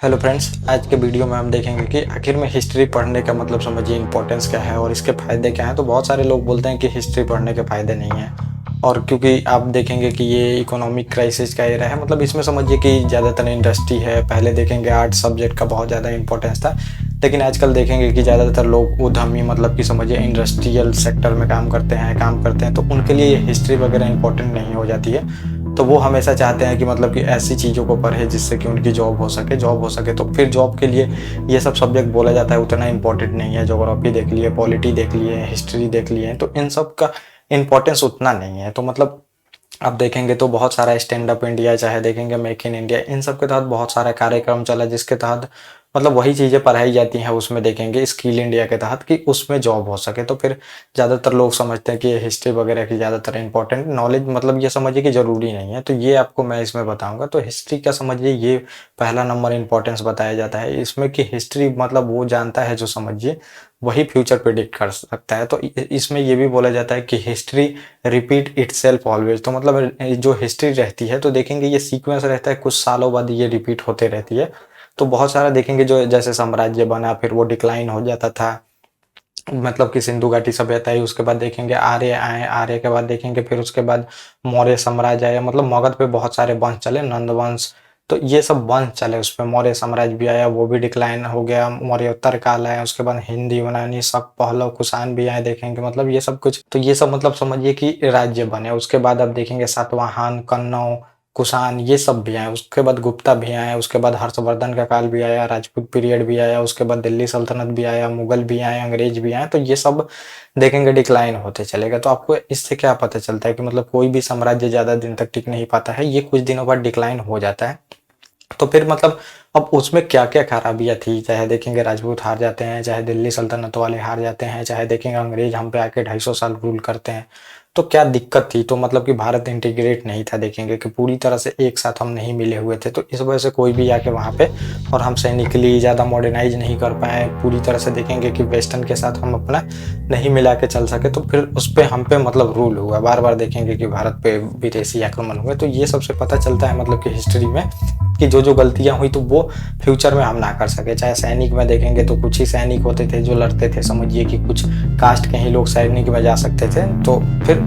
Hello friends, आज के video में हम देखेंगे कि आखिर में हिस्ट्री पढ़ने का मतलब समझिए इम्पोर्टेंस क्या है और इसके फ़ायदे क्या हैं। तो बहुत सारे लोग बोलते हैं कि हिस्ट्री पढ़ने के फ़ायदे नहीं हैं, और क्योंकि आप देखेंगे कि ये इकोनॉमिक क्राइसिस का एरा है, मतलब इसमें समझिए कि ज़्यादातर इंडस्ट्री है। पहले देखेंगे आर्ट सब्जेक्ट का बहुत ज़्यादा इंपॉर्टेंस था, लेकिन आजकल देखेंगे कि ज़्यादातर लोग उद्यमी मतलब कि समझिए इंडस्ट्रियल सेक्टर में काम करते हैं, तो उनके लिए हिस्ट्री वगैरह इंपॉर्टेंट नहीं हो जाती है। तो वो हमेशा चाहते हैं कि मतलब कि ऐसी चीज़ों को पढ़े जिससे कि उनकी जॉब हो सके। तो फिर जॉब के लिए ये सब सब्जेक्ट बोला जाता है उतना इम्पोर्टेंट नहीं है। ज्योग्राफी देख लिए, पॉलिटी देख लिए, हिस्ट्री देख लिए, तो इन सब का इम्पोर्टेंस उतना नहीं है। तो मतलब आप देखेंगे तो बहुत सारा स्टैंड अप इंडिया, चाहे देखेंगे मेक इन इंडिया, इन सब के तहत बहुत सारा कार्यक्रम चला, जिसके तहत मतलब वही चीज़ें पढ़ाई जाती हैं। उसमें देखेंगे स्किल इंडिया के तहत कि उसमें जॉब हो सके। तो फिर ज़्यादातर लोग समझते हैं कि ये हिस्ट्री वगैरह की ज़्यादातर इंपॉर्टेंट नॉलेज मतलब ये समझिए कि ज़रूरी नहीं है। तो ये आपको मैं इसमें बताऊंगा। तो हिस्ट्री का समझिए ये पहला नंबर इंपॉर्टेंस बताया जाता है इसमें कि हिस्ट्री मतलब वो जानता है जो समझिए वही फ्यूचर प्रिडिक्ट कर सकता है। तो इसमें ये भी बोला जाता है कि हिस्ट्री रिपीट इटसेल्फ ऑलवेज। तो मतलब जो हिस्ट्री रहती है तो देखेंगे ये सीक्वेंस रहता है, कुछ सालों बाद ये रिपीट होते रहती है। तो बहुत सारा देखेंगे जो जैसे साम्राज्य बना फिर वो डिक्लाइन हो जाता था, मतलब कि सिंधु घाटी सभ्यता आई, उसके बाद देखेंगे आर्य आए, आर्य के बाद देखेंगे फिर उसके बाद मौर्य साम्राज्य आया। मतलब मगध पे बहुत सारे वंश चले, नंद वंश, तो ये सब वंश चले। उस पर मौर्य साम्राज्य भी आया, वो भी डिक्लाइन हो गया। मौर्योत्तर काल आया, उसके बाद हिंदी यूनानी शक पहलव कुषाण भी आए देखेंगे। मतलब ये सब कुछ, तो ये सब मतलब समझिए कि राज्य बने। उसके बाद अब देखेंगे सातवाहन, कन्नौज, कुषाण, ये सब भी आए। उसके बाद गुप्ता भी आए, उसके बाद हर्षवर्धन का काल भी आया, राजपूत पीरियड भी आया, उसके बाद दिल्ली सल्तनत भी आया, मुगल भी आए, अंग्रेज भी आए। तो ये सब देखेंगे डिक्लाइन होते चलेगा। तो आपको इससे क्या पता चलता है कि मतलब कोई भी साम्राज्य ज्यादा दिन तक टिक नहीं पाता है, ये कुछ दिनों बाद डिक्लाइन हो जाता है। तो फिर मतलब अब उसमें क्या क्या खराबियां थी, चाहे देखेंगे राजपूत हार जाते हैं, चाहे दिल्ली सल्तनत वाले हार जाते हैं, चाहे देखेंगे अंग्रेज हम पे आके 250 साल रूल करते हैं, तो क्या दिक्कत थी। तो मतलब कि भारत इंटीग्रेट नहीं था, देखेंगे कि पूरी तरह से एक साथ हम नहीं मिले हुए थे। तो इस वजह से कोई भी आके वहाँ पे और हम सैनिकली ज़्यादा मॉडर्नाइज नहीं कर पाए पूरी तरह से, देखेंगे कि वेस्टर्न के साथ हम अपना नहीं मिला के चल सके। तो फिर उस पर हम पे मतलब रूल हुआ, बार बार देखेंगे कि भारत पे विदेशी आक्रमण हुए। तो ये सबसे पता चलता है मतलब कि हिस्ट्री में कि जो जो गलतियां हुई तो वो फ्यूचर में हम ना कर सके। चाहे सैनिक में देखेंगे तो कुछ ही सैनिक होते थे जो लड़ते थे, समझिए कि कुछ कास्ट के ही लोग सैनिक में जा सकते थे। तो फिर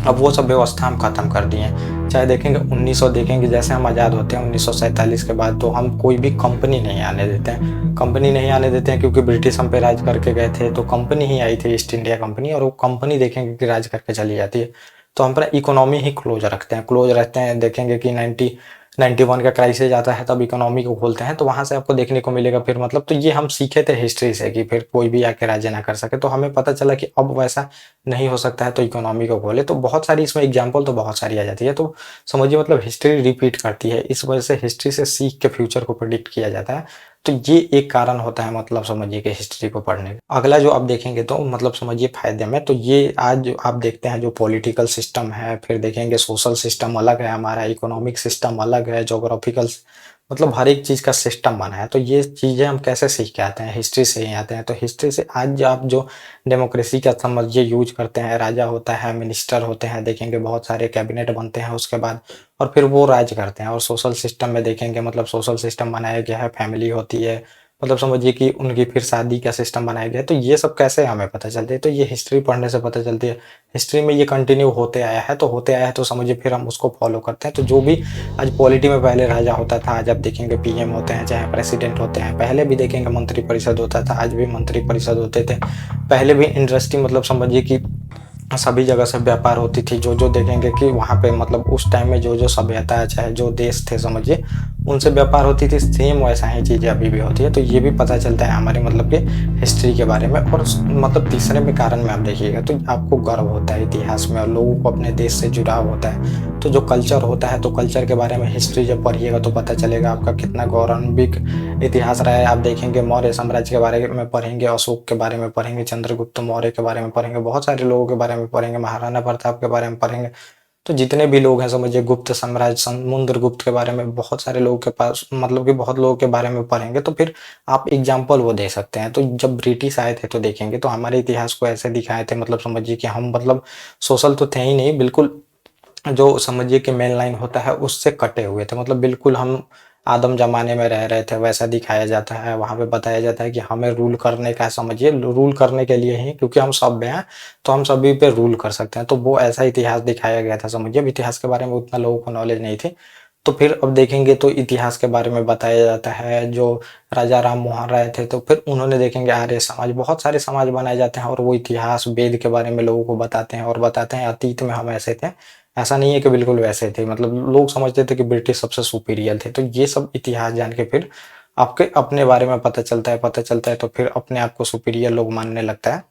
अब वो सब व्यवस्था हम खत्म कर दिए। चाहे देखेंगे 1900, देखेंगे जैसे हम आज़ाद होते हैं 1947 के बाद, तो हम कोई भी कंपनी नहीं आने देते हैं। कंपनी नहीं आने देते हैं क्योंकि ब्रिटिश हम पे राज करके गए थे। तो कंपनी ही आई थी ईस्ट इंडिया कंपनी, और वो कंपनी देखेंगे कि राज करके चली जाती है। तो हम अपना इकोनॉमी ही क्लोज रखते हैं, क्लोज रहते हैं। देखेंगे कि 91 का क्राइसिस आता है तब इकोनॉमी को खोलते हैं। तो वहां से आपको देखने को मिलेगा फिर मतलब, तो ये हम सीखे थे हिस्ट्री से कि फिर कोई भी आके राज्य ना कर सके। तो हमें पता चला कि अब वैसा नहीं हो सकता है, तो इकोनॉमी को खोले। तो बहुत सारी इसमें एग्जाम्पल तो बहुत सारी आ जाती है। तो समझिए मतलब हिस्ट्री रिपीट करती है, इस वजह से हिस्ट्री से सीख के फ्यूचर को प्रिडिक्ट किया जाता है। तो ये एक कारण होता है मतलब समझिए कि हिस्ट्री को पढ़ने का। अगला जो आप देखेंगे तो मतलब समझिए फायदे में, तो ये आज जो आप देखते हैं जो पॉलिटिकल सिस्टम है, फिर देखेंगे सोशल सिस्टम अलग है हमारा, इकोनॉमिक सिस्टम अलग है, जोग्राफिकल मतलब हर एक चीज़ का सिस्टम बना है। तो ये चीज़ें हम कैसे सीख के आते हैं, हिस्ट्री से ही आते हैं। तो हिस्ट्री से आज आप जो डेमोक्रेसी का समझिए यूज करते हैं, राजा होता है, मिनिस्टर होते हैं, देखेंगे बहुत सारे कैबिनेट बनते हैं उसके बाद, और फिर वो राज करते हैं। और सोशल सिस्टम में देखेंगे मतलब सोशल सिस्टम बनाया गया है, फैमिली होती है, मतलब समझिए कि उनकी फिर शादी का सिस्टम बनाया गया है। तो ये सब कैसे हमें पता चलती है, तो ये हिस्ट्री पढ़ने से पता चलती है। हिस्ट्री में ये कंटिन्यू होते आया है, तो होते आया है तो समझिए फिर हम उसको फॉलो करते हैं। तो जो भी आज पॉलिटी में पहले राजा होता था, आज आप देखेंगे पीएम होते हैं, चाहे प्रेसिडेंट होते हैं। पहले भी देखेंगे मंत्री परिषद होता था, आज भी मंत्री परिषद होते थे। पहले भी इंडस्ट्री मतलब समझिए कि सभी जगह से व्यापार होती थी। जो जो देखेंगे कि वहाँ पे मतलब उस टाइम में जो जो सभ्यता है, चाहे जो देश थे समझिए, उनसे व्यापार होती थी। सेम वैसा ही चीज़ें अभी भी होती है। तो ये भी पता चलता है हमारे मतलब कि हिस्ट्री के बारे में। और मतलब तीसरे में कारण में आप देखिएगा तो आपको गर्व होता है इतिहास में, और लोगों को अपने देश से जुड़ाव होता है। तो जो कल्चर होता है, तो कल्चर के बारे में हिस्ट्री जब पढ़िएगा तो पता चलेगा आपका कितना गौरवान्वित इतिहास रहा है। आप देखेंगे मौर्य साम्राज्य के बारे में पढ़ेंगे, अशोक के बारे में पढ़ेंगे, चंद्रगुप्त मौर्य के बारे में पढ़ेंगे, बहुत सारे लोगों के बारे में पढ़ेंगे, महाराणा प्रताप के बारे में पढ़ेंगे। तो जितने भी लोग हैं समझिए, गुप्त साम्राज्य, समुद्रगुप्त के बारे में बहुत सारे लोगों के पास मतलब कि बहुत लोगों के बारे में पढ़ेंगे। तो फिर आप एग्जाम्पल वो दे सकते हैं। तो जब ब्रिटिश आए थे तो देखेंगे तो हमारे इतिहास को ऐसे दिखाए थे, मतलब समझिए कि हम मतलब सोशल तो थे ही नहीं, बिल्कुल जो समझिए कि मेन लाइन होता है उससे कटे हुए थे। मतलब बिल्कुल हम आदम ज़माने में रह रहे थे वैसा दिखाया जाता है। वहाँ पे बताया जाता है कि हमें रूल करने का समझिए रूल करने के लिए ही क्योंकि हम सभ्य हैं, तो हम सभी पे रूल कर सकते हैं। तो वो ऐसा इतिहास दिखाया गया था समझिए। अब इतिहास के बारे में उतना लोगों को नॉलेज नहीं थी। तो फिर अब देखेंगे तो इतिहास के बारे में बताया जाता है, जो राजा राम मोहन राय थे, तो फिर उन्होंने देखेंगे आर्य समाज, बहुत सारे समाज बनाए जाते हैं और वो इतिहास वेद के बारे में लोगों को बताते हैं और बताते हैं अतीत में हम ऐसे थे। ऐसा नहीं है कि बिल्कुल वैसे थे, मतलब लोग समझते थे कि ब्रिटिश सबसे सुपीरियर थे। तो ये सब इतिहास जान के फिर आपके अपने बारे में पता चलता है तो फिर अपने आप को सुपीरियर लोग मानने लगता है।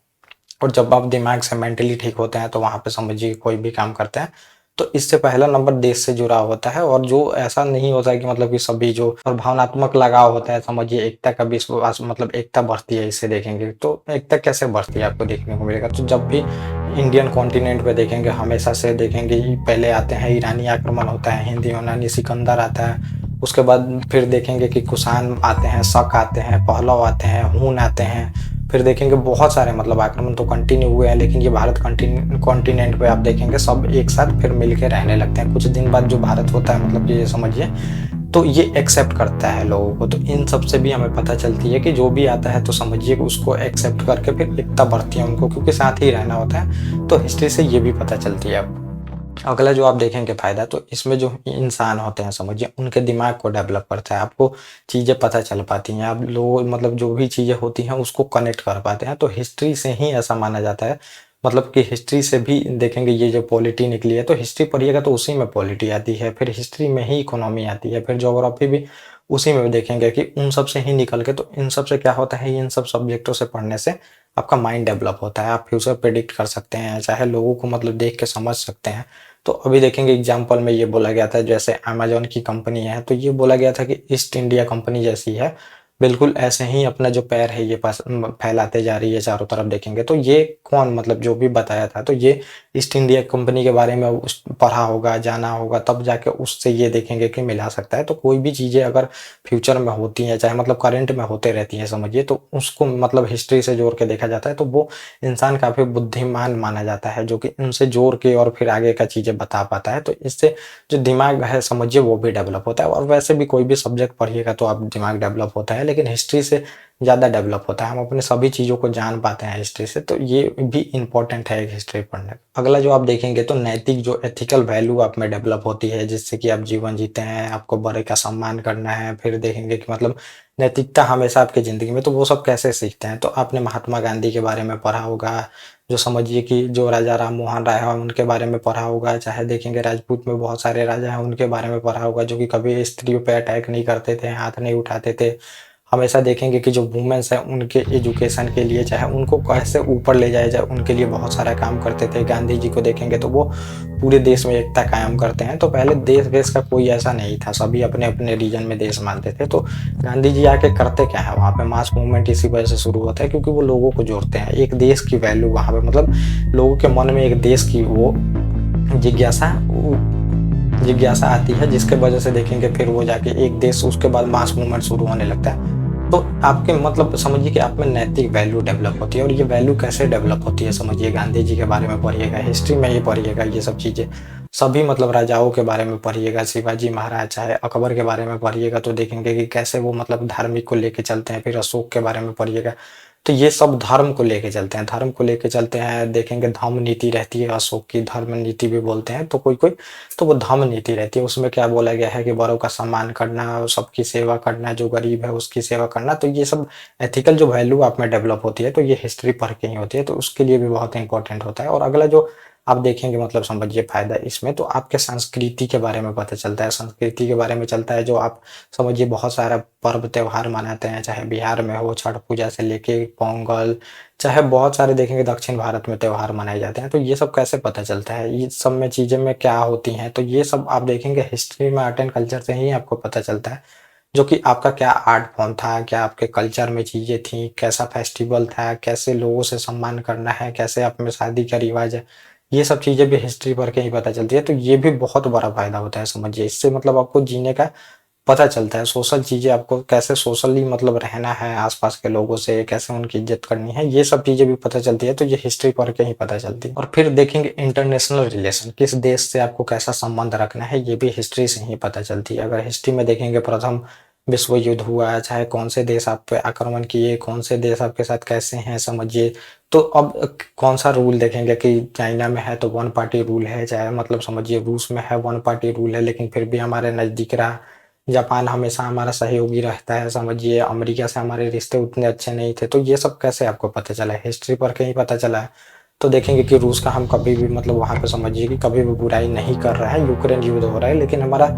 और जब आप दिमाग से मेंटली ठीक होते हैं तो वहाँ पे समझिए कोई भी काम करते हैं तो इससे पहला नंबर देश से जुड़ा होता है। और जो ऐसा नहीं होता है कि मतलब कि सभी जो और भावनात्मक लगाव होता है समझिए, एकता का विश्वास, मतलब एकता बढ़ती है इससे देखेंगे। तो एकता कैसे बढ़ती है आपको देखने को मिलेगा, तो जब भी इंडियन कॉन्टिनेंट पे देखेंगे हमेशा से देखेंगे पहले आते हैं ईरानी आक्रमण होता है, हिंदी यूनानी सिकंदर आता है, उसके बाद फिर देखेंगे कि कुषाण आते हैं, शक आते हैं, पहलव आते हैं, हून आते हैं, फिर देखेंगे बहुत सारे मतलब आक्रमण तो कंटिन्यू हुए हैं। लेकिन ये भारत कॉन्टिनेंट पे आप देखेंगे सब एक साथ फिर मिल के रहने लगते हैं। कुछ दिन बाद जो भारत होता है मतलब ये समझिए तो ये एक्सेप्ट करता है लोगों को। तो इन सब से भी हमें पता चलती है कि जो भी आता है तो समझिए उसको एक्सेप्ट करके फिर एकता बढ़ती है उनको, क्योंकि साथ ही रहना होता है। तो हिस्ट्री से ये भी पता चलती है। अगला जो आप देखेंगे फायदा, तो इसमें जो इंसान होते हैं समझिए उनके दिमाग को डेवलप करता है। आपको चीज़ें पता चल पाती हैं, आप लोग मतलब जो भी चीज़ें होती हैं उसको कनेक्ट कर पाते हैं। तो हिस्ट्री से ही ऐसा माना जाता है, मतलब कि हिस्ट्री से भी देखेंगे ये जो पॉलिटी निकली है, तो हिस्ट्री पढ़िएगा तो उसी में पॉलिटी आती है, फिर हिस्ट्री में ही इकोनॉमी आती है, फिर ज्योग्राफी भी उसी में देखेंगे कि उन सब से ही निकल के। तो इन सब से क्या होता है, इन सब सब्जेक्टों से पढ़ने से आपका माइंड डेवलप होता है, आप फ्यूचर प्रेडिक्ट कर सकते हैं, चाहे लोगों को मतलब देख के समझ सकते हैं। तो अभी देखेंगे एग्जाम्पल में ये बोला गया था, जैसे अमेजोन की कंपनी है तो ये बोला गया था कि ईस्ट इंडिया कंपनी जैसी है, बिल्कुल ऐसे ही अपना जो पैर है ये पास फैलाते जा रही है चारों तरफ देखेंगे। तो ये कौन मतलब जो भी बताया था, तो ये ईस्ट इंडिया कंपनी के बारे में पढ़ा होगा, जाना होगा, तब जाके उससे ये देखेंगे कि मिला सकता है। तो कोई भी चीज़ें अगर फ्यूचर में होती हैं, चाहे मतलब करंट में होते रहती हैं समझिए, तो उसको मतलब हिस्ट्री से जोड़ के देखा जाता है। तो वो इंसान काफ़ी बुद्धिमान माना जाता है, जो कि उनसे जोड़ के और फिर आगे का चीज़ें बता पाता है। तो इससे जो दिमाग है समझिए वो भी डेवलप होता है। और वैसे भी कोई भी सब्जेक्ट पढ़िएगा तो आप दिमाग डेवलप होता है, लेकिन हिस्ट्री से ज़्यादा डेवलप होता है। हम अपने सभी चीज़ों को जान पाते हैं हिस्ट्री से, तो ये भी इम्पोर्टेंट है एक हिस्ट्री पढ़ना। अगला जो आप देखेंगे तो नैतिक जो एथिकल वैल्यू आप में डेवलप होती है, जिससे कि आप जीवन जीते हैं, आपको बड़े का सम्मान करना है। फिर देखेंगे कि मतलब नैतिकता हमेशा आपकी ज़िंदगी में, तो वो सब कैसे सीखते हैं, तो आपने महात्मा गांधी के बारे में पढ़ा होगा, जो समझिए कि जो राजा राम मोहन राय हैं उनके बारे में पढ़ा होगा, चाहे देखेंगे राजपूत में बहुत सारे राजा हैं उनके बारे में पढ़ा होगा, जो कि कभी स्त्रियों पे अटैक नहीं करते थे, हाथ नहीं उठाते थे। हमेशा देखेंगे कि जो वुमेन्स हैं उनके एजुकेशन के लिए, चाहे उनको कैसे ऊपर ले जाया जाए, उनके लिए बहुत सारा काम करते थे। गांधी जी को देखेंगे तो वो पूरे देश में एकता कायम करते हैं। तो पहले देश वेश का कोई ऐसा नहीं था, सभी अपने अपने रीजन में देश मानते थे। तो गांधी जी आके करते क्या है वहाँ पे, मास मूवमेंट इसी वजह से शुरू होता है क्योंकि वो लोगों को जोड़ते हैं, एक देश की वैल्यू वहाँ पे, मतलब लोगों के मन में एक देश की वो जिज्ञासा जिज्ञासा आती है, जिसके वजह से देखेंगे फिर वो जाके एक देश, उसके बाद मास मूवमेंट शुरू होने लगता है। तो आपके मतलब समझिए कि आप में नैतिक वैल्यू डेवलप होती है। और ये वैल्यू कैसे डेवलप होती है समझिए, गांधी जी के बारे में पढ़िएगा, हिस्ट्री में ही पढ़िएगा ये सब चीज़ें, सभी मतलब राजाओं के बारे में पढ़िएगा, शिवाजी महाराज चाहे अकबर के बारे में पढ़िएगा तो देखेंगे कि कैसे वो मतलब धार्मिक को लेके चलते हैं। फिर अशोक के बारे में पढ़िएगा तो ये सब धर्म को लेके चलते हैं, धर्म को लेके चलते हैं। देखेंगे धम्म नीति रहती है अशोक की, धर्म नीति भी बोलते हैं तो कोई कोई, तो वो धम्म नीति रहती है। उसमें क्या बोला गया है कि बड़ों का सम्मान करना, सबकी सेवा करना, जो गरीब है उसकी सेवा करना। तो ये सब एथिकल जो वैल्यू आप में डेवलप होती है तो ये हिस्ट्री पढ़ के ही होती है, तो उसके लिए भी बहुत इंपॉर्टेंट होता है। और अगला जो आप देखेंगे मतलब समझिए फायदा इसमें, तो आपके संस्कृति के बारे में पता चलता है, संस्कृति के बारे में चलता है। जो आप समझिए बहुत सारा पर्व त्योहार मनाते हैं, चाहे बिहार में हो छठ पूजा से लेके पोंगल, चाहे बहुत सारे देखेंगे दक्षिण भारत में त्योहार मनाए जाते हैं। तो ये सब कैसे पता चलता है, ये सब में चीज़ें में क्या होती हैं, तो ये सब आप देखेंगे हिस्ट्री में, आर्ट एंड कल्चर से ही आपको पता चलता है। जो कि आपका क्या आर्ट फॉर्म था, क्या आपके कल्चर में चीज़ें थी, कैसा फेस्टिवल था, कैसे लोगों से सम्मान करना है, कैसे आप में शादी का रिवाज है, ये सब चीज़ें भी हिस्ट्री पढ़ के ही पता चलती है। तो ये भी बहुत बड़ा फायदा होता है समझिए, इससे मतलब आपको जीने का पता चलता है। सोशल चीज़ें आपको कैसे सोशली मतलब रहना है आस-पास के लोगों से, कैसे उनकी इज़्ज़त करनी है, ये सब चीज़ें भी पता चलती है, तो ये हिस्ट्री पढ़ के ही पता चलती है। और फिर देखेंगे इंटरनेशनल रिलेशन, किस देश से आपको कैसा संबंध रखना है, ये भी हिस्ट्री से ही पता चलती है। अगर हिस्ट्री में देखेंगे प्रथम विश्व युद्ध हुआ, चाहे कौन से देश आप पे आक्रमण किए, कौन से देश आपके साथ कैसे हैं समझिए। तो अब कौन सा रूल देखेंगे कि चाइना में है तो वन पार्टी रूल है, चाहे मतलब समझिए रूस में है वन पार्टी रूल है, लेकिन फिर भी हमारे नज़दीक रहा। जापान हमेशा हमारा सहयोगी रहता है समझिए, अमेरिका से हमारे रिश्ते उतने अच्छे नहीं थे। तो ये सब कैसे आपको पता चला है? हिस्ट्री पढ़ के ही पता चला है। तो देखेंगे कि रूस का हम कभी भी मतलब वहाँ पे समझिए कि कभी भी बुराई नहीं कर रहे हैं, यूक्रेन युद्ध हो रहा है, लेकिन हमारा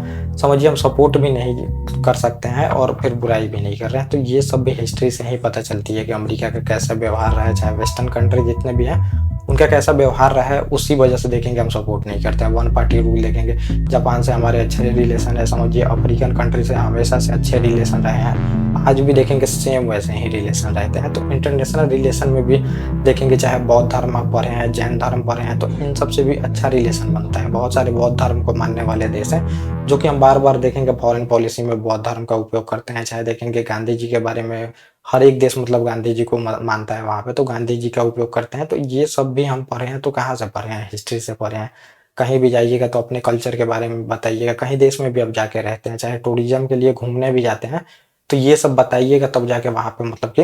समझिए हम सपोर्ट भी नहीं कर सकते हैं और फिर बुराई भी नहीं कर रहे हैं। तो ये सब भी हिस्ट्री से ही पता चलती है कि अमेरिका का कैसा व्यवहार रहा है, चाहे वेस्टर्न कंट्री जितने भी हैं, उनका कैसा व्यवहार रहा है, उसी वजह से देखेंगे हम सपोर्ट नहीं करते हैं। वन पार्टी रूल देखेंगे, जापान से हमारे अच्छे रिलेशन है समझिए, अफ्रीकन कंट्री से हमेशा से अच्छे रिलेशन रहे हैं, आज भी देखेंगे सेम वैसे ही रिलेशन रहते हैं। तो इंटरनेशनल रिलेशन में भी देखेंगे, चाहे बौद्ध धर्म आप पढ़े हैं, जैन धर्म पढ़े हैं, तो इन सब से भी अच्छा रिलेशन बनता है। बहुत सारे बौद्ध धर्म को मानने वाले देश हैं, जो कि हम बार-बार देखेंगे फॉरेन पॉलिसी में बौद्ध धर्म का उपयोग करते हैं। चाहे देखेंगे गांधी जी के बारे में, हर एक देश मतलब गांधी जी को मानता है वहाँ पे, तो गांधी जी का उपयोग करते हैं। तो ये सब भी हम पढ़े हैं, तो कहाँ से पढ़े हैं? हिस्ट्री से पढ़े हैं। कहीं भी जाइएगा तो अपने कल्चर के बारे में बताइएगा, कहीं देश में भी आप जाके रहते हैं, चाहे टूरिज्म के लिए घूमने भी जाते हैं, तो ये सब बताइएगा, तब जाके वहाँ पे मतलब कि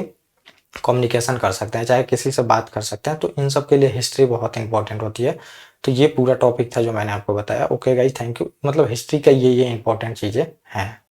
कम्युनिकेशन कर सकते हैं, चाहे किसी से बात कर सकते हैं। तो इन सब के लिए हिस्ट्री बहुत इंपॉर्टेंट होती है। तो ये पूरा टॉपिक था जो मैंने आपको बताया। Okay guys, thank you. मतलब हिस्ट्री का ये इंपॉर्टेंट चीज़ें हैं।